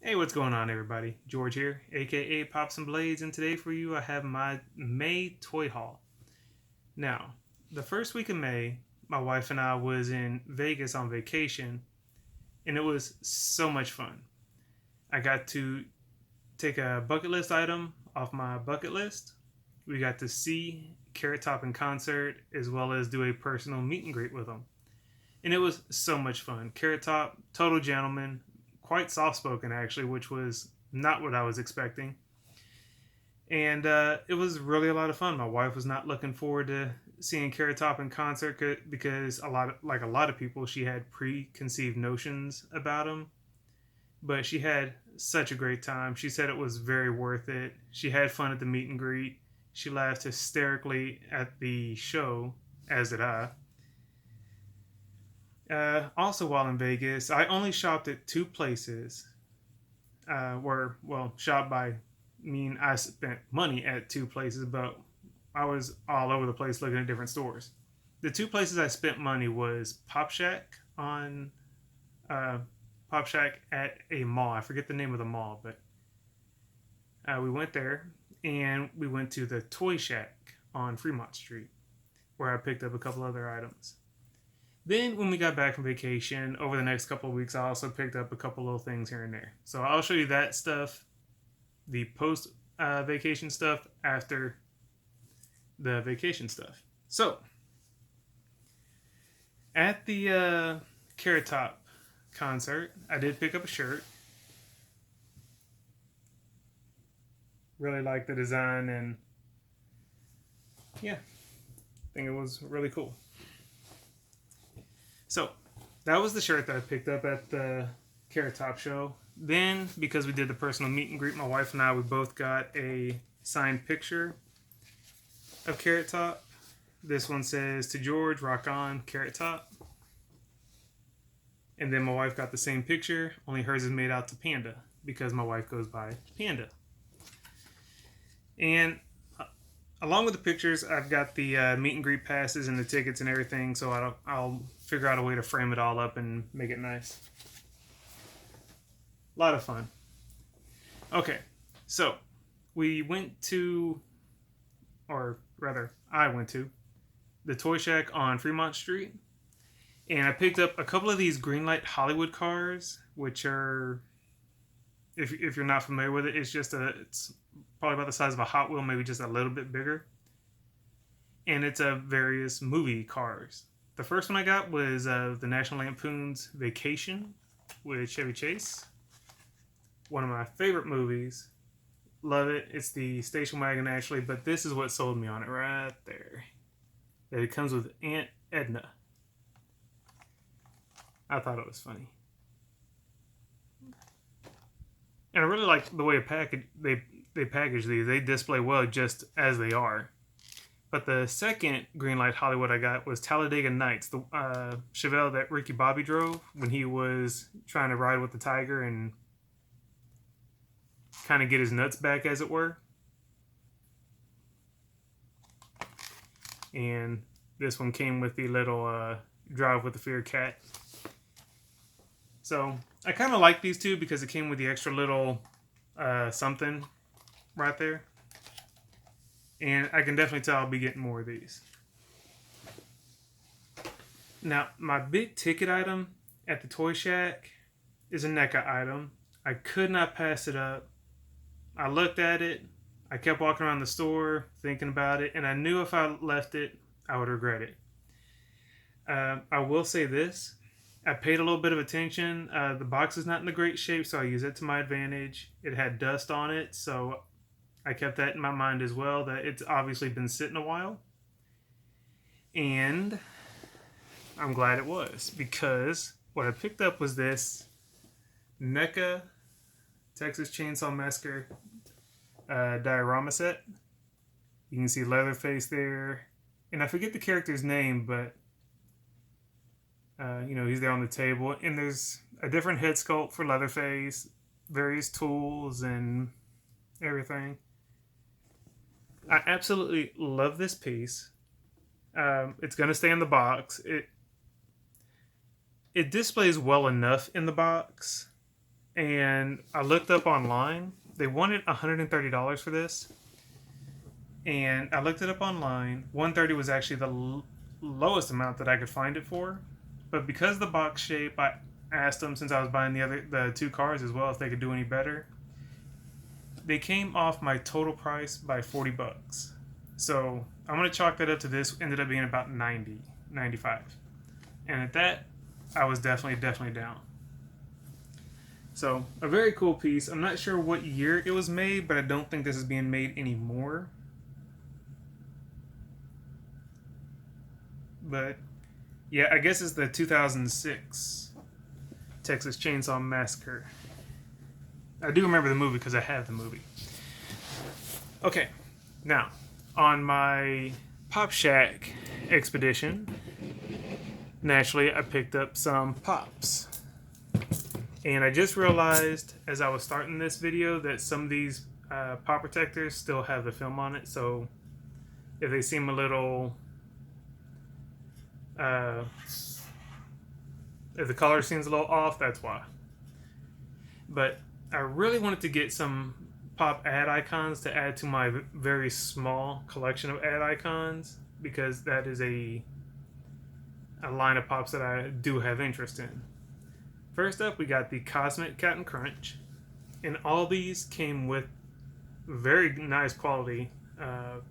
Hey, what's going on, everybody? George here, aka Pops and Blades, and today for you I have my May toy haul. Now, the first week of May, my wife and I was in Vegas on vacation, and it was so much fun. I got to take a bucket list item off my bucket list. We got to see Carrot Top in concert, as well as do a personal meet and greet with him, and it was so much fun. Carrot Top, total gentleman, quite soft spoken actually, which was not what I was expecting. And it was really a lot of fun. My wife was not looking forward to seeing Carrot Top in concert because a lot of people, she had preconceived notions about him. But she had such a great time. She said it was very worth it. She had fun at the meet and greet. She laughed hysterically at the show, as did I. Also, while in Vegas, I only shopped at two places. Shopped by mean I spent money at two places, but I was all over the place looking at different stores. The two places I spent money was on uh, Pop Shack at a mall. I forget the name of the mall, but we went there, and we went to the Toy Shack on Fremont Street, where I picked up a couple other items. Then, when we got back from vacation, over the next couple of weeks, I also picked up a couple little things here and there. So I'll show you that stuff, the post vacation stuff, after the vacation stuff. So, at the Carrot Top concert, I did pick up a shirt. Really liked the design, and yeah, I think it was really cool. So that was the shirt that I picked up at the Carrot Top show. Then, because we did the personal meet and greet, my wife and I, we both got a signed picture of Carrot Top. This one says, "To George, rock on, Carrot Top." And then my wife got the same picture, only hers is made out to Panda, because my wife goes by Panda. And along with the pictures, I've got the meet and greet passes and the tickets and everything, so I'll figure out a way to frame it all up and make it nice. A lot of fun. Okay, so we went to, or rather, I went to, the Toy Shack on Fremont Street, and I picked up a couple of these Greenlight Hollywood cars, which are, if you're not familiar with it, it's probably about the size of a Hot Wheel, maybe just a little bit bigger. And it's various movie cars. The first one I got was the National Lampoon's Vacation with Chevy Chase. One of my favorite movies. Love it. It's the station wagon actually, but this is what sold me on it right there. That it comes with Aunt Edna. I thought it was funny. And I really like the way they package these. They display well just as they are. But the second Greenlight Hollywood I got was Talladega Nights, the Chevelle that Ricky Bobby drove when he was trying to ride with the tiger and kind of get his nuts back, as it were. And this one came with the little Drive with the Fear cat. So I kind of like these two because it came with the extra little something right there. And I can definitely tell I'll be getting more of these. Now, my big ticket item at the Toy Shack is a NECA item. I could not pass it up. I looked at it. I kept walking around the store thinking about it. And I knew if I left it, I would regret it. I will say this. I paid a little bit of attention. The box is not in the great shape, so I use it to my advantage. It had dust on it, so I kept that in my mind as well, that it's obviously been sitting a while. And I'm glad it was, because what I picked up was this NECA Texas Chainsaw Massacre diorama set. You can see Leatherface there. And I forget the character's name, but he's there on the table. And there's a different head sculpt for Leatherface, various tools and everything. I absolutely love this piece. It's going to stay in the box. It displays well enough in the box. and I looked up online. They wanted $130 for this, and I looked it up online. 130 was actually the lowest amount that I could find it for, but because of the box shape, I asked them, since I was buying the two cars as well, if they could do any better. They came off my total price by $40. So I'm gonna chalk that up to this. Ended up being about 90, 95, and at that, I was definitely down. So a very cool piece. I'm not sure what year it was made, but I don't think this is being made anymore. But yeah, I guess it's the 2006 Texas Chainsaw Massacre. I do remember the movie because I have the movie. Okay, now on my Pop Shack expedition, naturally I picked up some pops. And I just realized as I was starting this video that some of these pop protectors still have the film on it. So if they seem a little, if the color seems a little off, that's why. But I really wanted to get some pop ad icons to add to my very small collection of ad icons, because that is a line of pops that I do have interest in. First up, we got the Cosmic Captain Crunch, and all these came with very nice quality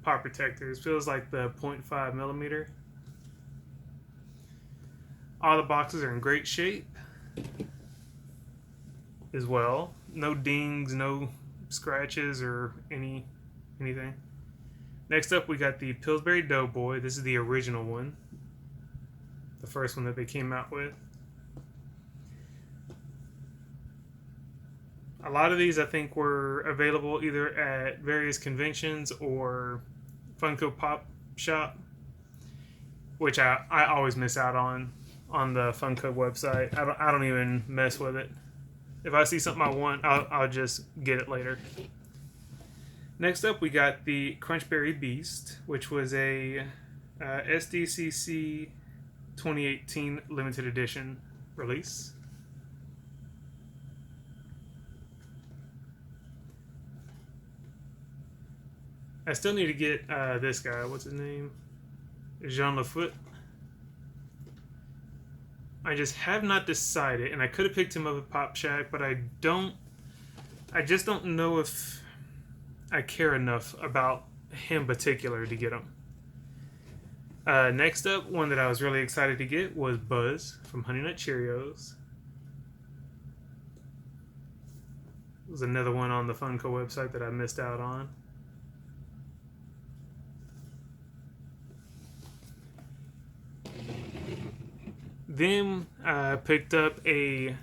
pop protectors. Feels like the 0.5 millimeter. All the boxes are in great shape as well. No dings, no scratches or anything. Next up, we got the Pillsbury Doughboy. This is the original one, the first one that they came out with. A lot of these I think were available either at various conventions or Funko Pop Shop, which I always miss out on the Funko website. I don't even mess with it. If I see something I want, I'll just get it later. Next up, we got the Crunchberry Beast, which was a SDCC 2018 limited edition release. I still need to get this guy. What's his name? Jean Lafoot. I just have not decided, and I could have picked him up at Pop Shack, but I just don't know if I care enough about him in particular to get him. Next up, one that I was really excited to get was Buzz from Honey Nut Cheerios. It was another one on the Funko website that I missed out on. Then I picked up a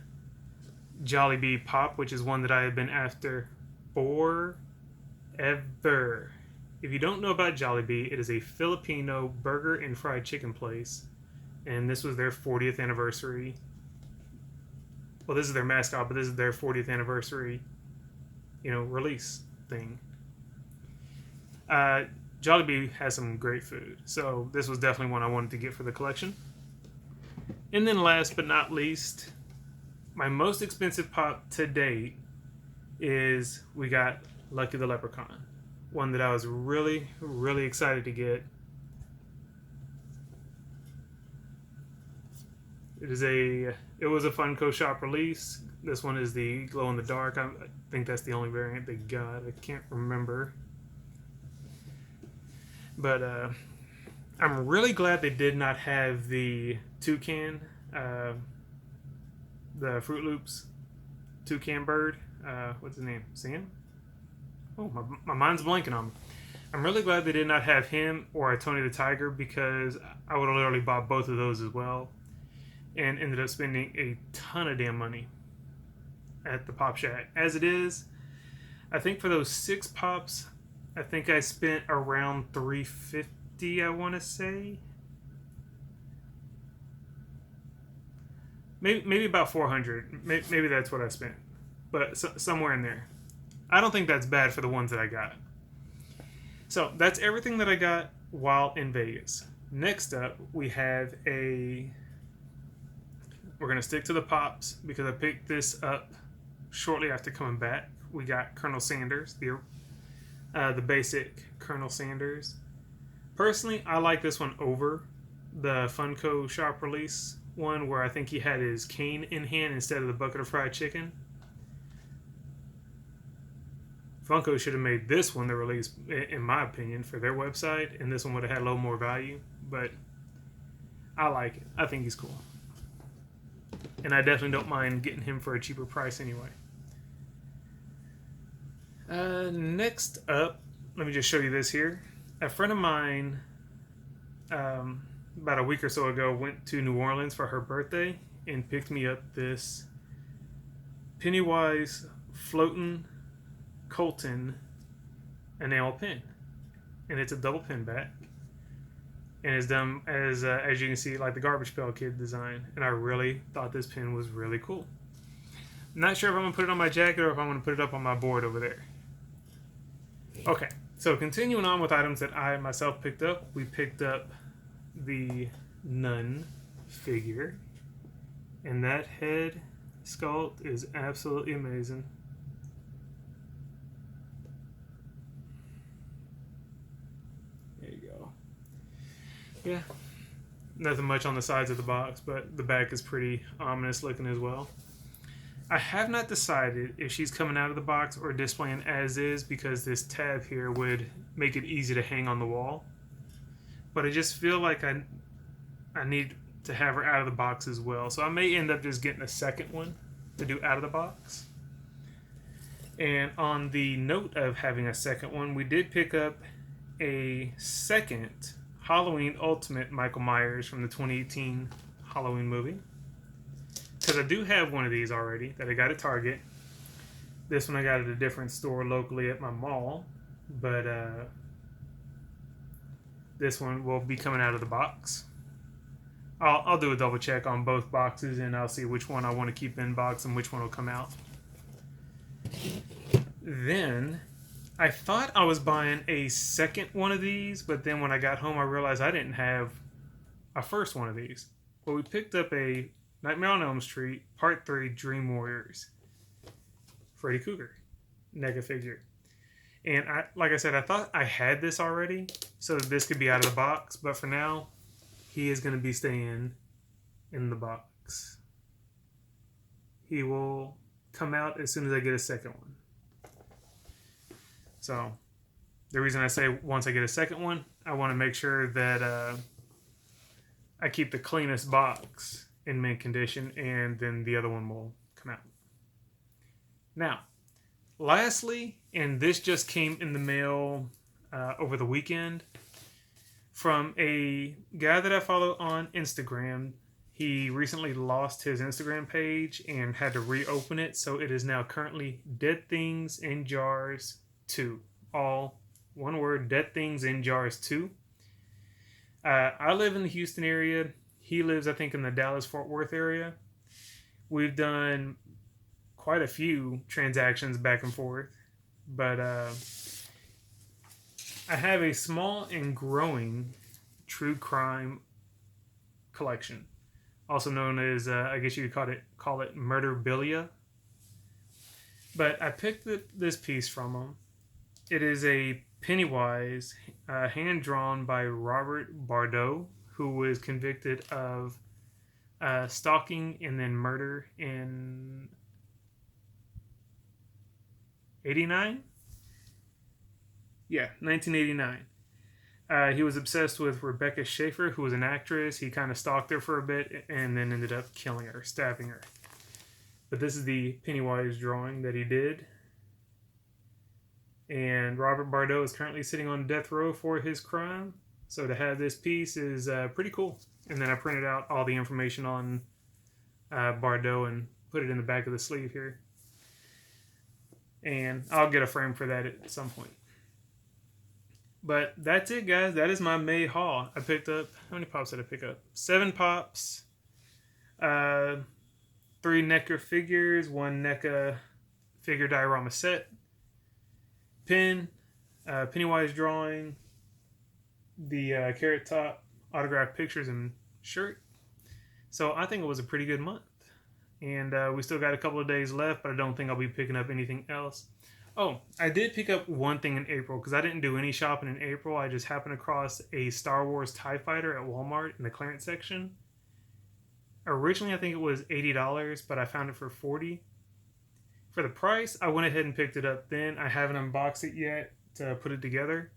Jollibee Pop, which is one that I have been after forever. If you don't know about Jollibee, it is a Filipino burger and fried chicken place, and this was their 40th anniversary. Well, this is their mascot, but this is their 40th anniversary, release thing. Jollibee has some great food, so this was definitely one I wanted to get for the collection. And then last but not least, my most expensive pop to date is we got Lucky the Leprechaun. One that I was really, really excited to get. It was a Funko Shop release. This one is the glow in the dark. I think that's the only variant they got. I can't remember. But I'm really glad they did not have the toucan, the Fruit Loops toucan bird. What's his name? Sam? Oh, my mind's blanking on me. I'm really glad they did not have him or Tony the Tiger, because I would have literally bought both of those as well and ended up spending a ton of damn money at the Pop Shack. As it is, I think for those 6 pops, I think I spent around $350, I want to say. Maybe about $400. Maybe that's what I spent. But somewhere in there. I don't think that's bad for the ones that I got. So that's everything that I got while in Vegas. Next up, we have we're going to stick to the pops because I picked this up shortly after coming back, we got Colonel Sanders, the basic Colonel Sanders. Personally, I like this one over the Funko shop release one, where I think he had his cane in hand instead of the bucket of fried chicken. Funko should have made this one the release, in my opinion, for their website, and this one would have had a little more value. But I like it. I think he's cool. And I definitely don't mind getting him for a cheaper price anyway. Next up, let me just show you this here. A friend of mine, about a week or so ago, went to New Orleans for her birthday and picked me up this Pennywise Floatin' Colton enamel pin. And it's a double pin back. And it's done as you can see, like the Garbage Pail Kid design. And I really thought this pin was really cool. I'm not sure if I'm going to put it on my jacket or if I'm going to put it up on my board over there. Okay, so continuing on with items that I myself picked up, we picked up the Nun figure. And that head sculpt is absolutely amazing. There you go. Yeah, nothing much on the sides of the box, but the back is pretty ominous looking as well. I have not decided if she's coming out of the box or displaying as is, because this tab here would make it easy to hang on the wall. But I just feel like I need to have her out of the box as well. So I may end up just getting a second one to do out of the box. And on the note of having a second one, we did pick up a second Halloween Ultimate Michael Myers from the 2018 Halloween movie. Because I do have one of these already that I got at Target. This one I got at a different store locally at my mall. But this one will be coming out of the box. I'll do a double check on both boxes and I'll see which one I want to keep in box and which one will come out. Then I thought I was buying a second one of these, but then when I got home I realized I didn't have a first one of these. Well, we picked up a Nightmare on Elm Street Part 3 Dream Warriors Freddy Krueger NECA figure. And like I said, I thought I had this already, so that this could be out of the box, but for now, he is going to be staying in the box. He will come out as soon as I get a second one. So, the reason I say once I get a second one, I want to make sure that I keep the cleanest box in mint condition, and then the other one will come out. Now, lastly, and this just came in the mail over the weekend from a guy that I follow on Instagram. He recently lost his Instagram page and had to reopen it, so it is now currently Dead Things in Jars 2. All one word, Dead Things in Jars 2. I live in the Houston area. He lives, I think, in the Dallas-Fort Worth area. We've done quite a few transactions back and forth. But I have a small and growing true crime collection. Also known as, I guess you could call it murderabilia. But I picked this piece from him. It is a Pennywise, hand-drawn by Robert Bardeau, who was convicted of stalking and then murder in 89? Yeah, 1989. He was obsessed with Rebecca Schaefer, who was an actress. He kind of stalked her for a bit and then ended up killing her, stabbing her. But this is the Pennywise drawing that he did. And Robert Bardeau is currently sitting on death row for his crime. So to have this piece is pretty cool. And then I printed out all the information on Bardeau and put it in the back of the sleeve here. And I'll get a frame for that at some point. But that's it, guys. That is my May haul. I picked up, how many pops did I pick up? 7 pops, 3 NECA figures, 1 NECA figure diorama set, pin, Pennywise drawing, the Carrot Top autographed pictures and shirt. So I think it was a pretty good month. And we still got a couple of days left, but I don't think I'll be picking up anything else. Oh, I did pick up one thing in April because I didn't do any shopping in April. I just happened across a Star Wars TIE Fighter at Walmart in the clearance section. Originally, I think it was $80, but I found it for $40. For the price, I went ahead and picked it up then. I haven't unboxed it yet to put it together.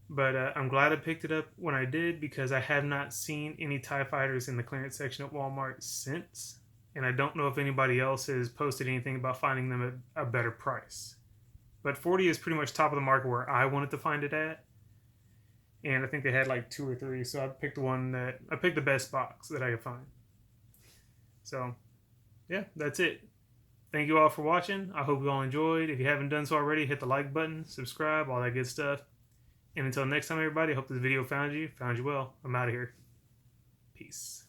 But I'm glad I picked it up when I did because I have not seen any TIE Fighters in the clearance section at Walmart since. And I don't know if anybody else has posted anything about finding them at a better price. But 40 is pretty much top of the market where I wanted to find it at. And I think they had like 2 or 3, so I picked the best box that I could find. So, yeah, that's it. Thank you all for watching. I hope you all enjoyed. If you haven't done so already, hit the like button, subscribe, all that good stuff. And until next time, everybody, I hope this video found you well. I'm out of here. Peace.